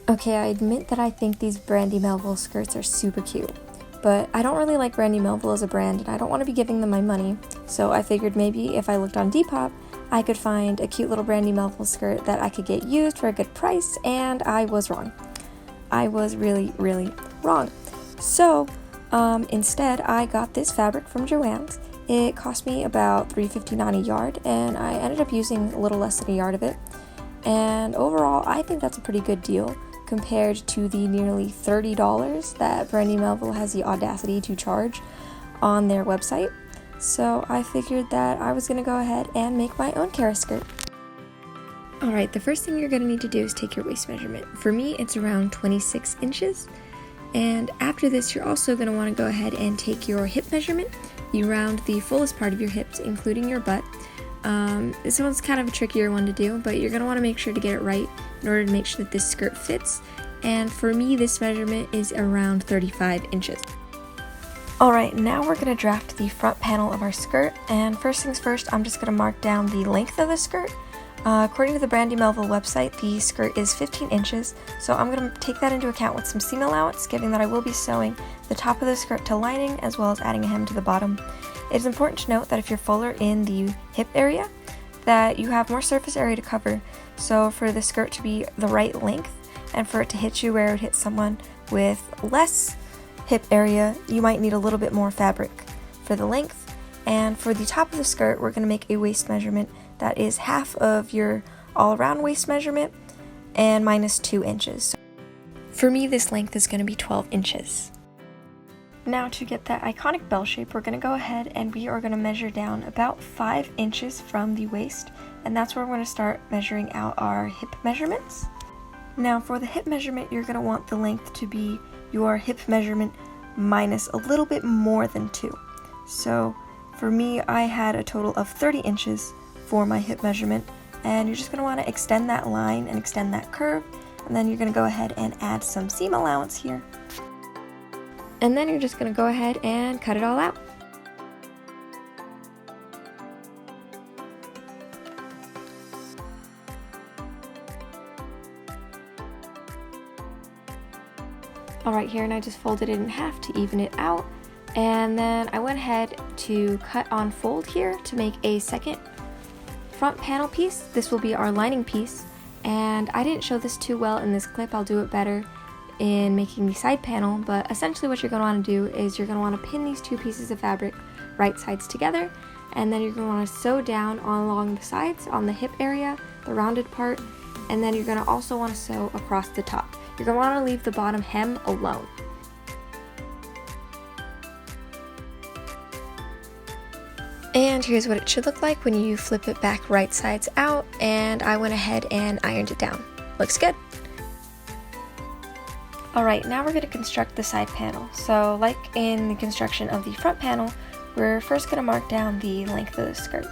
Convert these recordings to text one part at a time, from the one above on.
Okay, I admit that I think these Brandy Melville skirts are super cute, but I don't really like Brandy Melville as a brand and I don't want to be giving them my money, so I figured maybe if I looked on Depop, I could find a cute little Brandy Melville skirt that I could get used for a good price, and I was wrong. I was really, really wrong. So, instead I got this fabric from Joann's. It cost me about $3.59 a yard, and I ended up using a little less than a yard of it. And overall, I think that's a pretty good deal compared to the nearly $30 that Brandy Melville has the audacity to charge on their website. So I figured that I was going to go ahead and make my own Cara skirt. Alright, the first thing you're going to need to do is take your waist measurement. For me, it's around 26 inches. And after this, you're also going to want to go ahead and take your hip measurement. You round the fullest part of your hips, including your butt. This one's kind of a trickier one to do, but you're going to want to make sure to get it right in order to make sure that this skirt fits. And for me, this measurement is around 35 inches. Alright, now we're going to draft the front panel of our skirt, and first things first, I'm just going to mark down the length of the skirt. According to the Brandy Melville website, the skirt is 15 inches, so I'm going to take that into account with some seam allowance, given that I will be sewing the top of the skirt to lining as well as adding a hem to the bottom. It is important to note that if you're fuller in the hip area, that you have more surface area to cover, so for the skirt to be the right length and for it to hit you where it hits someone with less hip area, you might need a little bit more fabric for the length. And for the top of the skirt, we're going to make a waist measurement that is half of your all-around waist measurement and minus 2 inches. For me, this length is going to be 12 inches. Now to get that iconic bell shape, we're going to go ahead and we are going to measure down about 5 inches from the waist, and that's where we're going to start measuring out our hip measurements. Now for the hip measurement, you're going to want the length to be your hip measurement minus a little bit more than 2. So for me, I had a total of 30 inches for my hip measurement, and you're just going to want to extend that line and extend that curve, and then you're going to go ahead and add some seam allowance here. And then you're just going to go ahead and cut it all out. Alright, here, and I just folded it in half to even it out, and then I went ahead to cut on fold here to make a second front panel piece. This will be our lining piece, and I didn't show this too well in this clip. I'll do it better in making the side panel, but essentially what you're going to want to do is you're going to want to pin these two pieces of fabric right sides together, and then you're going to want to sew down along the sides on the hip area, the rounded part, and then you're going to also want to sew across the top. You're going to want to leave the bottom hem alone. And here's what it should look like when you flip it back right sides out, and I went ahead and ironed it down. Looks good. Alright, now we're going to construct the side panel. So like in the construction of the front panel, we're first going to mark down the length of the skirt.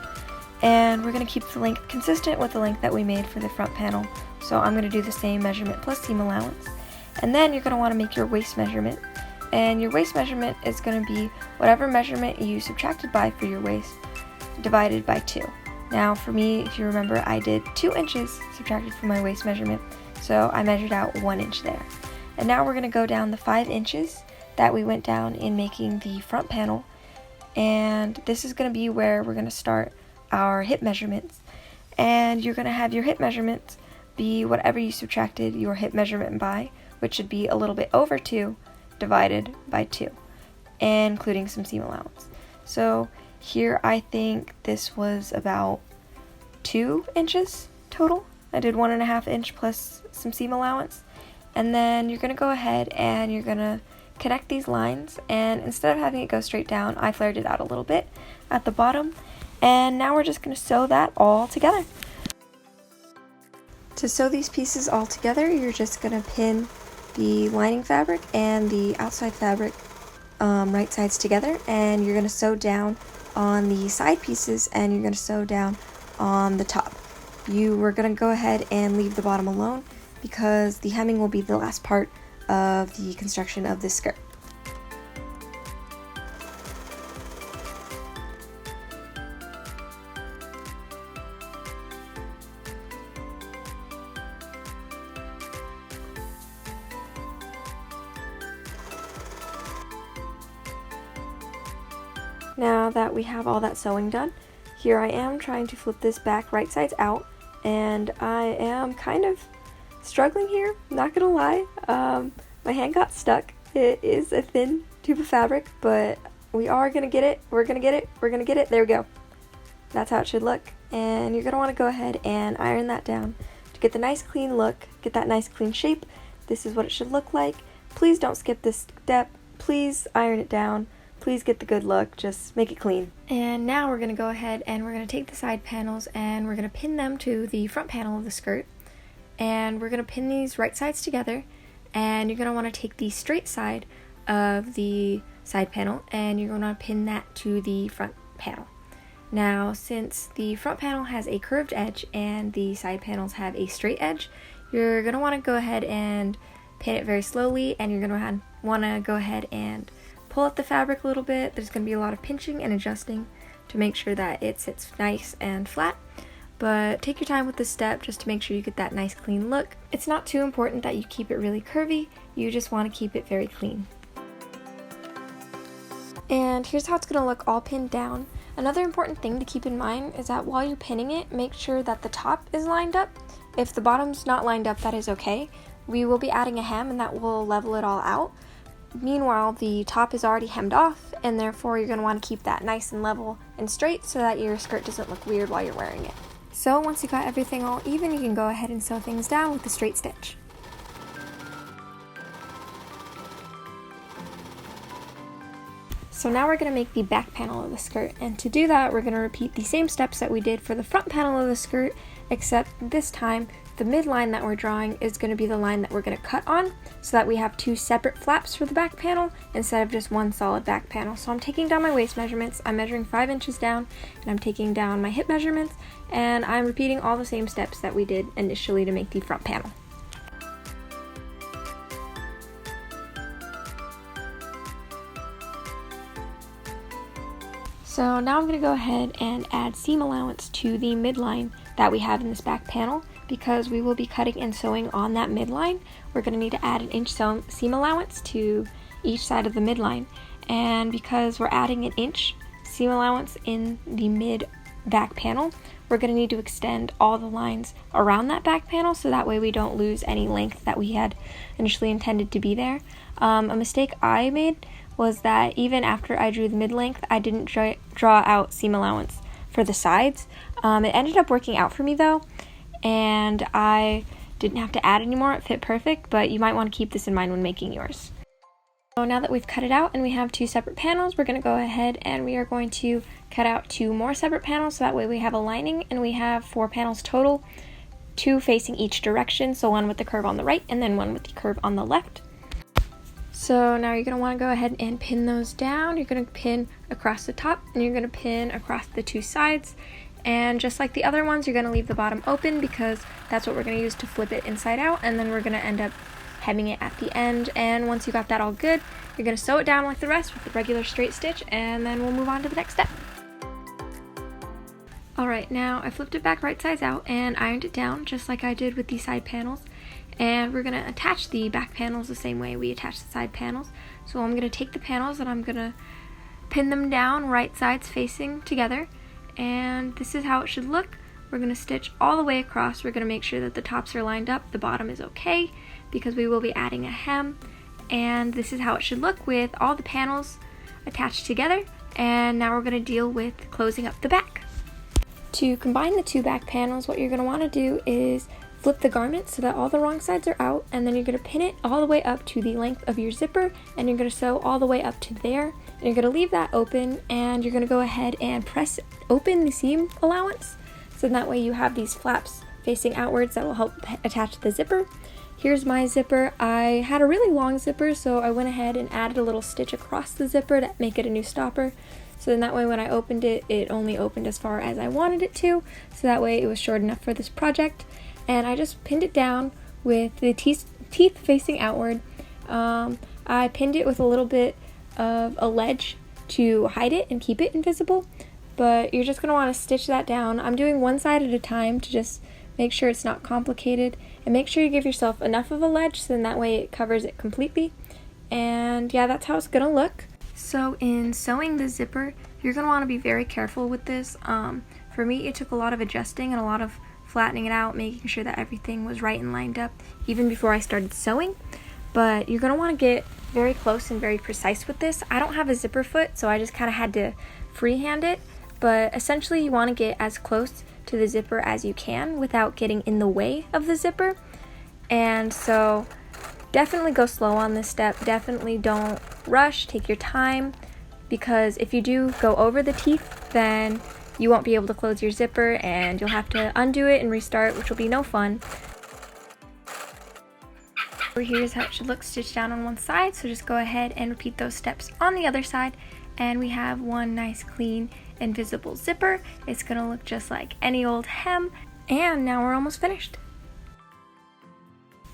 And we're going to keep the length consistent with the length that we made for the front panel. So I'm going to do the same measurement plus seam allowance. And then you're going to want to make your waist measurement. And your waist measurement is going to be whatever measurement you subtracted by for your waist divided by 2. Now for me, if you remember, I did 2 inches subtracted from my waist measurement, so I measured out 1 inch there. And now we're going to go down the 5 inches that we went down in making the front panel, and this is going to be where we're going to start our hip measurements. And you're going to have your hip measurements be whatever you subtracted your hip measurement by, which should be a little bit over 2 divided by 2, including some seam allowance. So here I think this was about 2 inches total. I did 1.5 inch plus some seam allowance. And then you're going to go ahead and you're going to connect these lines, and instead of having it go straight down, I flared it out a little bit at the bottom, and now we're just going to sew that all together. To sew these pieces all together, you're just going to pin the lining fabric and the outside fabric right sides together, and you're going to sew down on the side pieces and you're going to sew down on the top. You were going to go ahead and leave the bottom alone because the hemming will be the last part of the construction of this skirt. Now that we have all that sewing done, here I am trying to flip this back right sides out, and I am kind of struggling here, not gonna lie. My hand got stuck. It is a thin tube of fabric, but we are gonna get it. We're gonna get it. We're gonna get it. There we go. That's how it should look. And you're gonna wanna go ahead and iron that down to get the nice clean look, get that nice clean shape. This is what it should look like. Please don't skip this step. Please iron it down. Please get the good look, just make it clean. And now we're gonna go ahead and we're gonna take the side panels and we're gonna pin them to the front panel of the skirt. And we're gonna pin these right sides together, and you're gonna wanna take the straight side of the side panel and you're gonna pin that to the front panel. Now, since the front panel has a curved edge and the side panels have a straight edge, you're gonna wanna go ahead and pin it very slowly, and you're gonna wanna go ahead and pull out the fabric a little bit. There's going to be a lot of pinching and adjusting to make sure that it sits nice and flat, but take your time with this step just to make sure you get that nice clean look. It's not too important that you keep it really curvy, you just want to keep it very clean. And here's how it's going to look all pinned down. Another important thing to keep in mind is that while you're pinning it, make sure that the top is lined up. If the bottom's not lined up, that is okay. We will be adding a hem and that will level it all out. Meanwhile, the top is already hemmed off, and therefore you're going to want to keep that nice and level and straight so that your skirt doesn't look weird while you're wearing it. So once you got everything all even, you can go ahead and sew things down with the straight stitch. So now we're going to make the back panel of the skirt, and to do that we're going to repeat the same steps that we did for the front panel of the skirt, except this time the midline that we're drawing is going to be the line that we're going to cut on, so that we have two separate flaps for the back panel instead of just one solid back panel. So I'm taking down my waist measurements, I'm measuring 5 inches down, and I'm taking down my hip measurements, and I'm repeating all the same steps that we did initially to make the front panel. So now I'm going to go ahead and add seam allowance to the midline that we have in this back panel. Because we will be cutting and sewing on that midline, we're going to need to add an inch seam allowance to each side of the midline. And because we're adding an inch seam allowance in the mid back panel, we're going to need to extend all the lines around that back panel so that way we don't lose any length that we had initially intended to be there. A mistake I made was that even after I drew the mid length, I didn't draw out seam allowance for the sides. It ended up working out for me though, and I didn't have to add anymore. It fit perfect, but you might want to keep this in mind when making yours. So now that we've cut it out and we have two separate panels, we're going to go ahead and we are going to cut out two more separate panels so that way we have a lining, and we have 4 panels total, 2 facing each direction, so one with the curve on the right and then one with the curve on the left. So now you're going to want to go ahead and pin those down. You're going to pin across the top and you're going to pin across the 2 sides. And just like the other ones, you're going to leave the bottom open because that's what we're going to use to flip it inside out, and then we're going to end up hemming it at the end. And once you got that all good, you're going to sew it down like the rest with the regular straight stitch, and then we'll move on to the next step. Alright, now I flipped it back right sides out and ironed it down just like I did with the side panels. And we're going to attach the back panels the same way we attach the side panels. So I'm going to take the panels and I'm going to pin them down right sides facing together. And this is how it should look. We're going to stitch all the way across. We're going to make sure that the tops are lined up, the bottom is okay, because we will be adding a hem. And this is how it should look with all the panels attached together. And now we're going to deal with closing up the back. To combine the 2 back panels, what you're going to want to do is flip the garment so that all the wrong sides are out, and then you're going to pin it all the way up to the length of your zipper, and you're going to sew all the way up to there. And you're going to leave that open, and you're going to go ahead and press open the seam allowance, so that way you have these flaps facing outwards that will help attach the zipper. Here's my zipper. I had a really long zipper, so I went ahead and added a little stitch across the zipper to make it a new stopper. So then that way when I opened it, it only opened as far as I wanted it to, so that way it was short enough for this project. And I just pinned it down with the teeth facing outward. I pinned it with a little bit of a ledge to hide it and keep it invisible, but you're just going to want to stitch that down. I'm doing one side at a time to just make sure it's not complicated, and make sure you give yourself enough of a ledge so then that way it covers it completely. And yeah, that's how it's going to look. So in sewing the zipper, You're going to want to be very careful with this. For me, it took a lot of adjusting and a lot of flattening it out, making sure that everything was right and lined up, even before I started sewing. But you're going to want to get very close and very precise with this. I don't have a zipper foot, so I just kind of had to freehand it. But essentially, you want to get as close to the zipper as you can without getting in the way of the zipper. And so definitely go slow on this step. Definitely don't rush. Take your time, because if you do go over the teeth, then you won't be able to close your zipper and you'll have to undo it and restart, which will be no fun. Here's how it should look stitched down on one side, so just go ahead and repeat those steps on the other side, and we have one nice clean invisible zipper. It's gonna look just like any old hem, and now we're almost finished.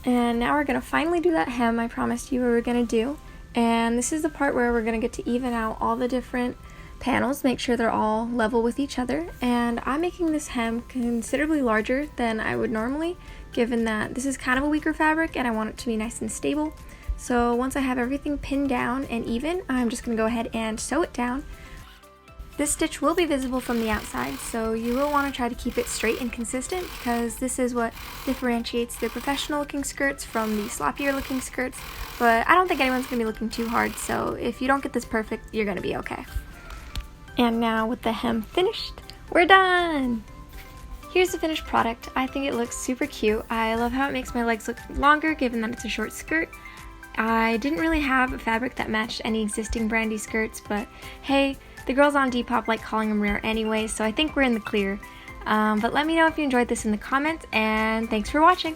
And now we're gonna finally do that hem I promised you we were gonna do, and this is the part where we're gonna get to even out all the different panels, make sure they're all level with each other. And I'm making this hem considerably larger than I would normally, given that this is kind of a weaker fabric and I want it to be nice and stable. So once I have everything pinned down and even, I'm just going to go ahead and sew it down. This stitch will be visible from the outside, so you will want to try to keep it straight and consistent, because this is what differentiates the professional looking skirts from the sloppier looking skirts. But I don't think anyone's going to be looking too hard, so if you don't get this perfect, you're going to be okay. And now with the hem finished, we're done! Here's the finished product. I think it looks super cute. I love how it makes my legs look longer, given that it's a short skirt. I didn't really have a fabric that matched any existing Brandy skirts, but hey, the girls on Depop like calling them rare anyway, so I think we're in the clear. But let me know if you enjoyed this in the comments, and thanks for watching!